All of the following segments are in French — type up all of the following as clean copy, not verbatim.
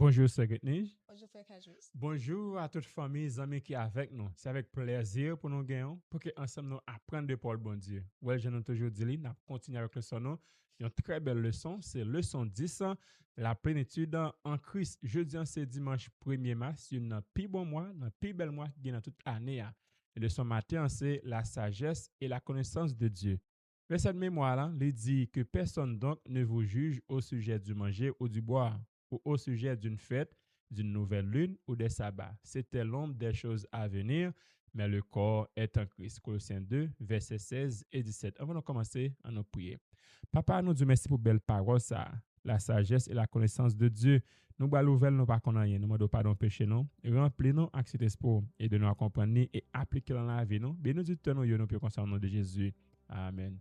Bonjour, Secrétaire. Bonjour, frère Kajus. Bonjour à toute famille, amis qui est avec nous. C'est avec plaisir pour nous gagner, pour que ensemble nous apprendre de Paul bon Dieu. Ouais, je nous toujours dit, nous continuons avec le son. Une très belle leçon, c'est leçon 10, la plénitude en Christ. Jeudi, c'est dimanche 1er mars, une plus bon mois, un plus bel mois qui est dans toute année. Et leçon matin, c'est la sagesse et la connaissance de Dieu. Verset de mémoire, là, il dit que personne donc ne vous juge au sujet du manger ou du boire, ou au sujet d'une fête, d'une nouvelle lune ou des sabbats. C'était l'ombre des choses à venir, mais le corps est en Christ. Colossiens 2, versets 16 et 17. Avant de commencer, à nous prier. Papa, nous disons merci pour belle parole, ça, la sagesse et la connaissance de Dieu. Nous, bah, nouvelle, nous pas qu'on rien, nous demandons pardon péché, nous, remplis-nous avec cet espoir et de nous accompagner et appliquer dans la vie, nous. Bénédicte nous, nous, puis concernant nom de Jésus. Amen.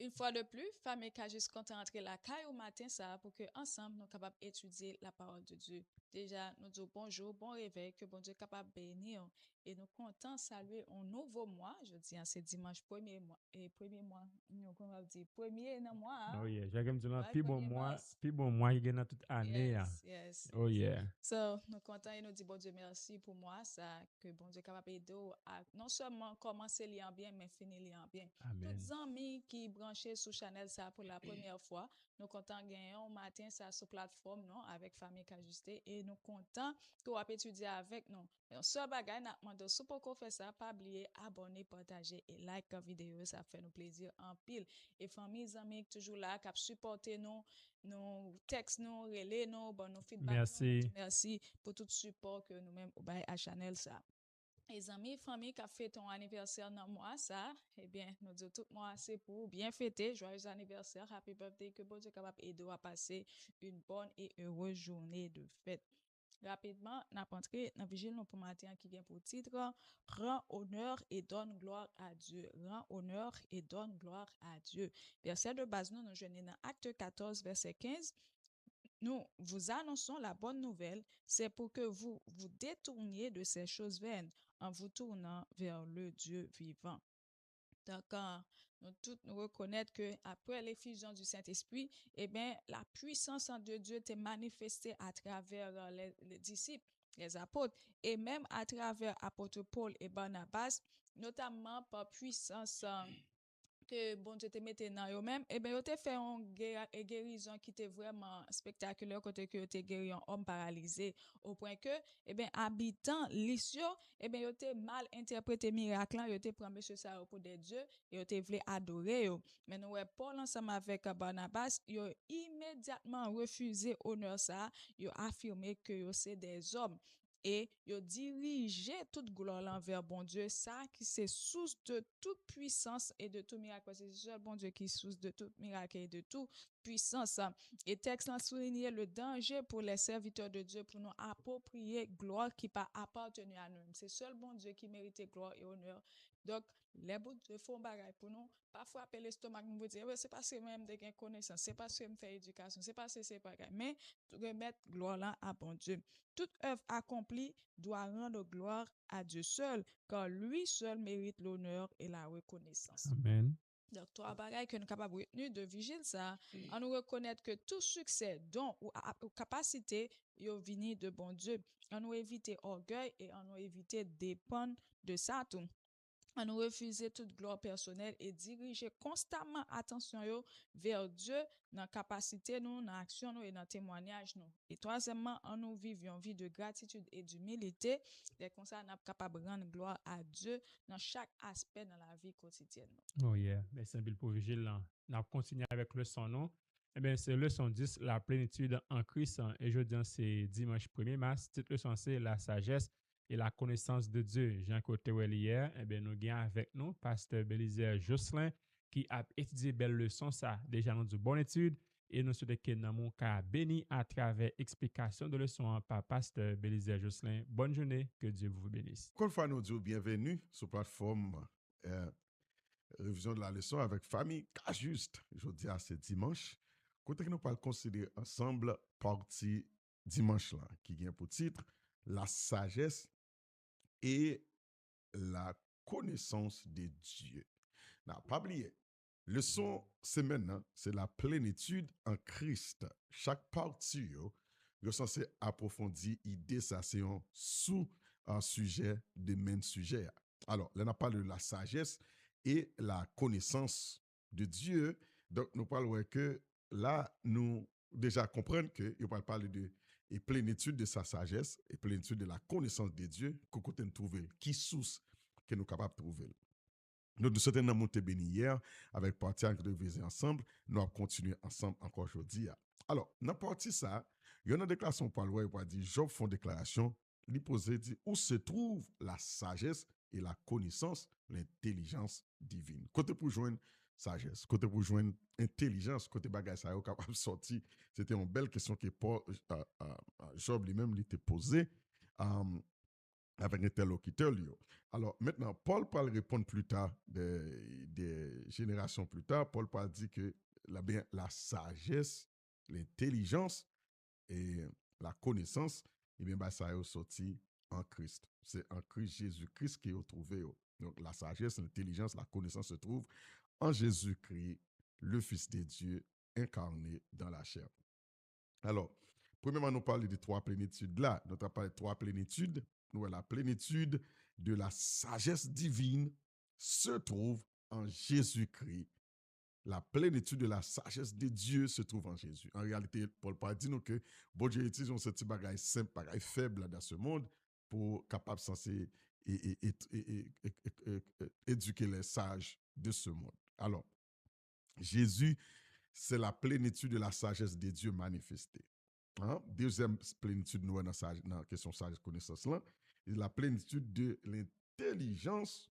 Une fois de plus, femme et Kajus comptent entrer la caille au matin ça pour que ensemble nous capables d'étudier la parole de Dieu. Déjà, nous disons bonjour, bon réveil, que bon Dieu est capable de bénir et nous comptons saluer un nouveau mois. Je dis, c'est dimanche premier mois, nous comment dire premier dans mois. Oh yeah, j'ai comme dit là, Ouais, puis bon 1er mois, mars. puis bon mois, il y a dans toute année. Yes. Oh yeah. So, nous comptons et nous disons bon Dieu merci pour moi, ça, que bon Dieu est capable d'aider à non seulement commencer lien bien, mais finir lien bien. Amen. Toutes amis qui branchés sur Chanel ça pour la première fois, nous comptons gagner un matin ça sur plateforme non avec famille Kajusté et nous comptons que vous étudier avec nous. Mais ce bagage n'a demandé si pour qu'on fait ça, pas oublier abonner, partager et like la vidéo, ça fait nous plaisir en pile. Et famille amis toujours là qui supporter nous, nous texte nous, relais nous, bon nous feedback nous, nous dit Merci. merci pour tout support que nous-mêmes au à Chanel ça. Les amis, famille qui a fait ton anniversaire dans le mois, ça, eh bien, nous disons tout le mois, c'est pour bien fêter. Joyeux anniversaire, happy birthday, que bon Dieu capable d'aider à passer une bonne et heureuse journée de fête. Rapidement, n'a entré dans vigile nous pour matin qui vient pour titre rend honneur et donne gloire à Dieu. Rend honneur et donne gloire à Dieu. Verset de base nous joignons dans Acte 14 verset 15. Nous vous annonçons la bonne nouvelle, c'est pour que vous vous détourniez de ces choses vaines en vous tournant vers le Dieu vivant. D'accord. Nous tous nous reconnaître que après l'effusion du Saint-Esprit, eh bien, la puissance de Dieu était manifestée à travers les disciples, les apôtres, et même à travers apôtre Paul et Barnabas, notamment par puissance que bon Dieu te mette dans eux-mêmes, et bien, ils ont fait une guérison qui était vraiment spectaculaire, côté que ils guéri un homme paralysé, au point que, eh bien, habitant l'issue, eh bien, ils ont mal interprété miracle, ils ont pris monsieur ça pour des dieux, et ils ont voulu adorer. Mais nous, Paul, ensemble avec Barnabas, ils ont immédiatement refusé honneur ça, ils ont affirmé que c'est des hommes et yo dirigé toute gloire envers bon Dieu, ça qui c'est source de toute puissance et de tout miracle. C'est seul bon Dieu qui est source de tout miracle et de toute puissance. Et texte souligné le danger pour les serviteurs de Dieu pour nous approprier gloire qui pas appartenu à nous. C'est seul bon Dieu qui mérite gloire et honneur. Donc, les bons Dieu font bagaille pour nous. Parfois, appeler l'estomac, nous dire, ouais, c'est parce que même de connaissance, c'est parce que me fait éducation, c'est parce que c'est pas grave. Mais, remettre gloire là à bon Dieu. Toute œuvre accomplie doit rendre gloire à Dieu seul, car lui seul mérite l'honneur et la reconnaissance. Amen. Donc, trois bagailles que nous sommes capables de retenir de vigile, ça, en nous reconnaître que tout succès, don ou capacité, est venu de bon Dieu. En nous éviter orgueil et en nous éviter dépendre de Satan. On nous refuser toute gloire personnelle et diriger constamment attention yo vers Dieu dans capacité nous, dans action nous et dans témoignage nous. Et troisièmement, on nous vivons une vie de gratitude et d'humilité. Et comme ça, on est capable de rendre gloire à Dieu dans chaque aspect dans la vie quotidienne. Oh yeah. Merci Bill pour vigilant. On continue avec le son non. Eh bien, c'est leçon 10, la plénitude en Christ. Et je dis, c'est dimanche 1er mars. Cette leçon, c'est la sagesse et la connaissance de Dieu. Jean Côté hier, eh bien, nous avons avec nous pasteur Bélisaire Jocelyn qui a étudié belle leçon, ça. Déjà, nous avons une bonne étude. Et nous souhaitons que dans mon cas béni à travers explication de leçon par pasteur Bélisaire Jocelyn. Bonne journée, que Dieu vous bénisse. Encore une fois, nous disons bienvenue sur la plateforme révision de la leçon avec famille Kajuste. Je dis à ce dimanche. Côté que nous parlons considérer ensemble partie dimanche là, qui vient pour titre la sagesse et la connaissance de Dieu. N'a pas oublié. Leçon semaine, c'est la plénitude en Christ. Chaque partie Yo censé approfondir idée ça c'est un sous un sujet de main sujet. Alors, là on parle de la sagesse et la connaissance de Dieu. Donc nous parlons que là nous déjà comprendre que il va parler de et plénitude de sa sagesse et plénitude de la connaissance de Dieu qu'on côté nous trouver qui source que nous capable de trouver. Nous nous sommes monté béni hier avec partie en réviser ensemble. Nous allons continuer ensemble encore aujourd'hui. Alors, dans la partie ça, il y a une déclaration par loi, il va dire, Job font déclaration, il posait dit, où se trouve la sagesse et la connaissance, l'intelligence divine. Côté pour joindre sagesse, côté pour joindre intelligence, côté bagage ça est capable de sortir. C'était une belle question que Paul, Job lui-même lui était posée. Avec interlocuteur. Alors maintenant, Paul parle répondre plus tard, des générations plus tard, Paul parle dit que la sagesse, l'intelligence et la connaissance, et bien bah, ça est sorti en Christ. C'est en Christ Jésus-Christ qui est trouvé. Donc la sagesse, l'intelligence, la connaissance se trouve en Jésus-Christ, le Fils de Dieu incarné dans la chair. Alors, premièrement, nous parlons de trois plénitudes là. Nous avons parlé de trois plénitudes. Nous avons la plénitude de la sagesse divine se trouve en Jésus-Christ. La plénitude de la sagesse de Dieu se trouve en Jésus. En réalité, Paul parle dit nous que bon Dieu utilise ce petit bagage simple, bagage faible dans ce monde pour capable censé éduquer les sages de ce monde. Alors, Jésus, c'est la plénitude de la sagesse de Dieu manifestée. Hein? Deuxième plénitude, nous dans la question sagesse connaissance là, la plénitude de l'intelligence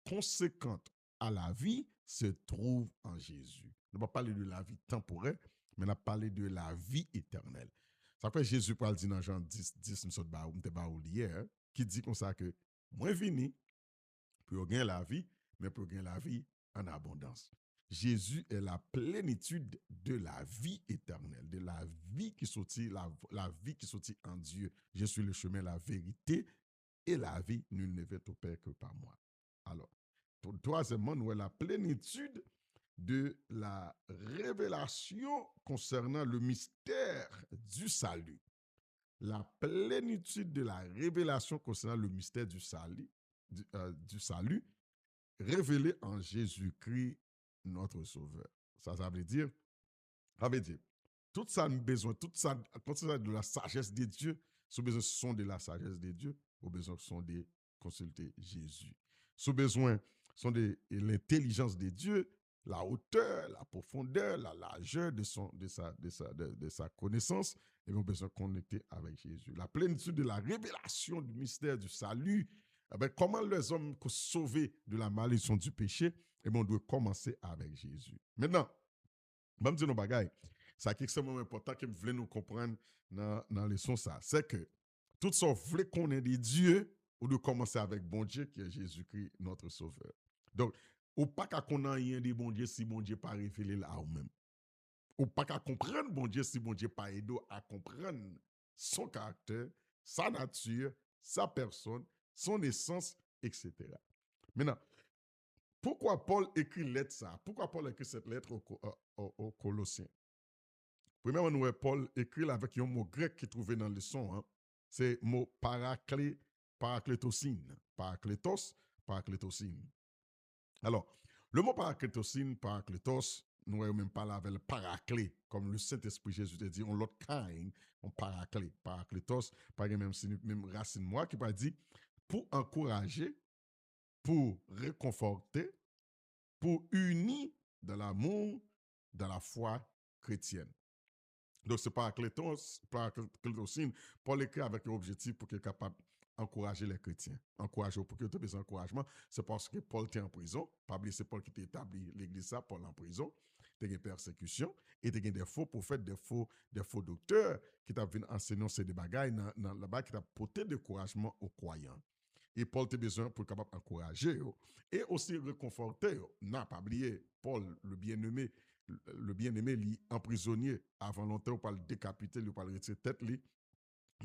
conséquente à la vie se trouve en Jésus. On ne va pas parler de la vie temporaire, mais on va parler de la vie éternelle. Ça fait Jésus parle dans Jean 10, nous sommes hier, qui dit comme ça que moi vini pour gagner la vie, mais pour gagner la vie en abondance. Jésus est la plénitude de la vie éternelle, de la vie qui sortit, la vie qui sortit en Dieu. Je suis le chemin, la vérité et la vie. Nul ne vient au Père que par moi. Alors, troisièmement, nous avons la plénitude de la révélation concernant le mystère du salut. La plénitude de la révélation concernant le mystère du salut, révélé en Jésus-Christ, notre Sauveur. Ça veut dire, tout ça nous besoin, tout ça, quand c'est de la sagesse de Dieu, ce besoin sont de la sagesse de Dieu, au besoin sont de consulter Jésus. Ce besoin sont de l'intelligence de Dieu, la hauteur, la profondeur, la largeur de sa connaissance, et nous besoin de connecter avec Jésus. La plénitude de la révélation du mystère du salut. Eh bien, comment les hommes sont sauvés de la malédiction du péché, eh bien, on doit commencer avec Jésus. Maintenant, je vais dire nos bagailles. Ça qui est extrêmement important que vous voulez nous comprendre dans la leçon, ça, c'est que tout ça, vous voulez qu'on ait des dieux, ou de commencer avec bon Dieu qui est Jésus-Christ, notre Sauveur. Donc, ou pas qu'à qu'on ait rien de bon Dieu si bon Dieu pas révélé là ou même. Ou pas qu'à comprendre bon Dieu si bon Dieu pas aidé à comprendre son caractère, sa nature, sa personne, son essence, etc. Maintenant, pourquoi Paul écrit lettre ça? Pourquoi Paul écrit cette lettre aux Colossiens? Premièrement, nous Paul écrit avec un mot grec qui est trouvé dans le son. Hein? C'est le mot paraklétosine. Paraklétosine. Alors, le mot paraklétos, nous avons même parlé avec le paraclé, comme le Saint-Esprit Jésus te dit, on l'autre kind, on paraclé. Paraklétos, par exemple, même racine moi qui va dire pour encourager, pour réconforter, pour unir dans l'amour, dans la foi chrétienne. Donc, c'est paraklétosine, Paul écrit avec un objectif pour qu'il soit capable d'encourager les chrétiens. Encourager, pour qu'il y ait des encouragements, c'est parce que Paul était en prison. C'est Paul qui a établi l'église, Paul en prison. Il y a des persécutions et il y a des faux prophètes, des faux docteurs qui ont venu enseigner ces bagailles là-bas, qui ont porté découragement aux croyants. Et Paul a besoin pour capable encourager et aussi réconforter. N'a pas oublié Paul, le bien-aimé, lui emprisonné avant longtemps, on parle décapité, on parle retirer tête lui.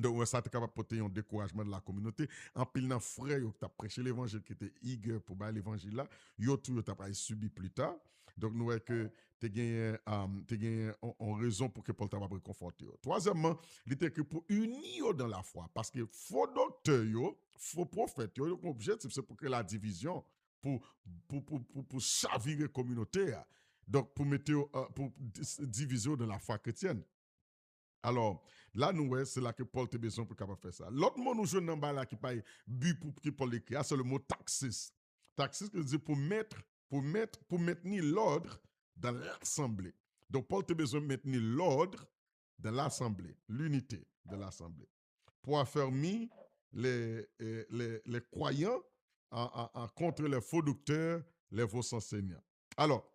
Donc ça t'es capable de porter un découragement de la communauté. En pile dans frère qui t'a prêché l'évangile qui était eager pour bailler l'évangile là, yo tout t'a pas subi plus tard. Donc, nous voyons que tu as en raison pour que Paul t'a réconforté. Troisièmement, il était écrit pour unir dans la foi. Parce que faux docteurs, faux prophètes, l'objectif, c'est pour créer la division, pour chavirer la communauté. Donc, pour diviser dans la foi chrétienne. Alors, là, nous, c'est là que Paul a besoin pour capable faire ça. L'autre mot, nous jouons dans là qui parle but pour que Paul écrit, c'est le mot taxis. Taxis, qui veut dire pour maintenir l'ordre dans l'assemblée. Donc, Paul a besoin de maintenir l'ordre dans l'assemblée, l'unité de l'assemblée. Pour affermir les croyants contre les faux docteurs, les faux enseignants. Alors,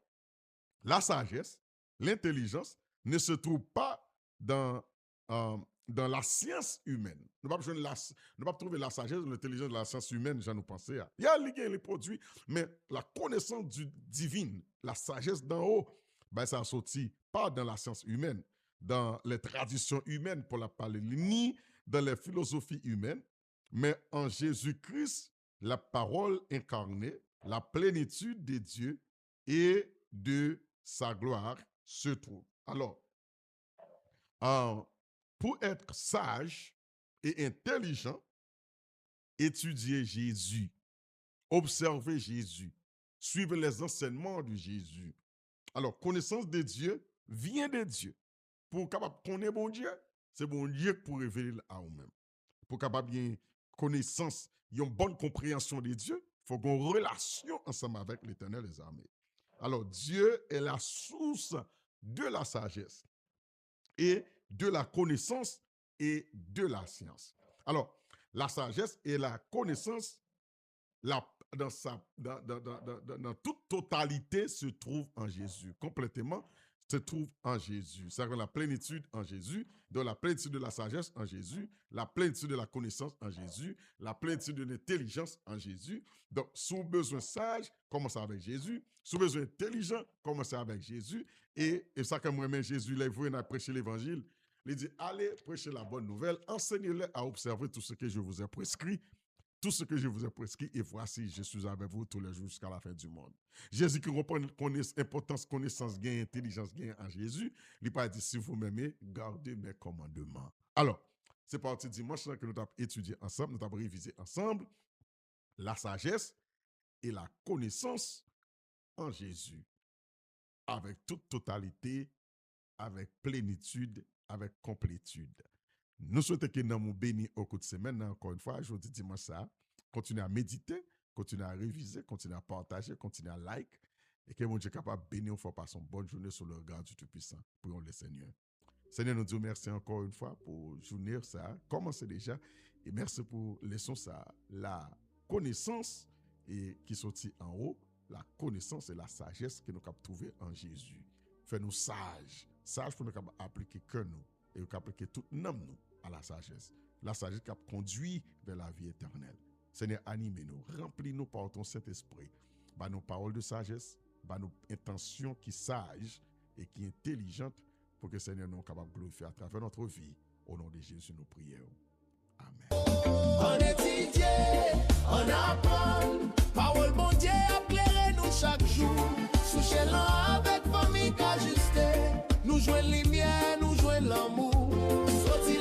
la sagesse, l'intelligence ne se trouve pas dans la science humaine. Nous ne pouvons pas trouver la sagesse, l'intelligence de la science humaine, j'en ai pensé. Il y a les produits, mais la connaissance divine, la sagesse d'en haut, ben, ça a sorti pas dans la science humaine, dans les traditions humaines pour la parler, ni dans les philosophies humaines, mais en Jésus-Christ, la parole incarnée, la plénitude de Dieu et de sa gloire se trouve. Alors, pour être sage et intelligent, étudier Jésus, observer Jésus, suivre les enseignements de Jésus. Alors, connaissance de Dieu vient de Dieu. Pour capable connaître bon Dieu, c'est bon Dieu pour révéler à nous-mêmes. Pour capable bien connaissance, une bonne compréhension de Dieu, il faut qu'on ait une relation ensemble avec l'Éternel des armées. Alors, Dieu est la source de la sagesse et de la connaissance et de la science. Alors, la sagesse et la connaissance, dans toute totalité, se trouve en Jésus. Complètement, se trouve en Jésus. C'est-à-dire la plénitude en Jésus, donc la plénitude de la sagesse en Jésus, la plénitude de la connaissance en Jésus, la plénitude de l'intelligence en Jésus. Donc, sous besoin sage, commencez avec Jésus. Sous besoin intelligent, commencez avec Jésus. Et ça, comme moi, Jésus, il est venu à prêcher l'évangile. Il dit, allez prêcher la bonne nouvelle, enseignez-les à observer tout ce que je vous ai prescrit. Tout ce que je vous ai prescrit, et voici, je suis avec vous tous les jours jusqu'à la fin du monde. Jésus qui reprend importance, connaissance, gain, intelligence, gain en Jésus, il n'a pas dit, si vous m'aimez, gardez mes commandements. Alors, c'est parti dimanche que nous avons étudié ensemble, nous avons révisé ensemble la sagesse et la connaissance en Jésus, avec toute totalité, avec plénitude, avec complétude. Nous souhaitons que nous nous bénissions au cours de semaine. Encore une fois, je vous dis dimanche ça. Continuez à méditer, continuez à réviser, continuez à partager, continuez à like. Et que mon Dieu est capable de bénir, faut passer une bonne journée sur le regard du Tout-Puissant. Prions le Seigneur. Seigneur, nous disons merci encore une fois pour journée ça. Commencez déjà. Et merci pour leçon ça. La connaissance et qui sortit en haut, la connaissance et la sagesse que nous avons trouvée en Jésus. Fais-nous sages. Sages pour nous appliquer que nous. Et nous appliquer tout nous à la sagesse. La sagesse qui a conduit vers la vie éternelle. Seigneur, animez-nous, remplis-nous par ton Saint-Esprit. Par nos paroles de sagesse, par nos intentions qui sages et qui intelligentes pour que Seigneur nous capable de glorifier à travers notre vie. Au nom de Jésus, nous prions. Amen. On étudie, on apprend. Parole bon Dieu éclaire nous chaque jour. Sous chélan avec famille qu'ajusté. Nous jouons lumière, nous jouons l'amour. Sorti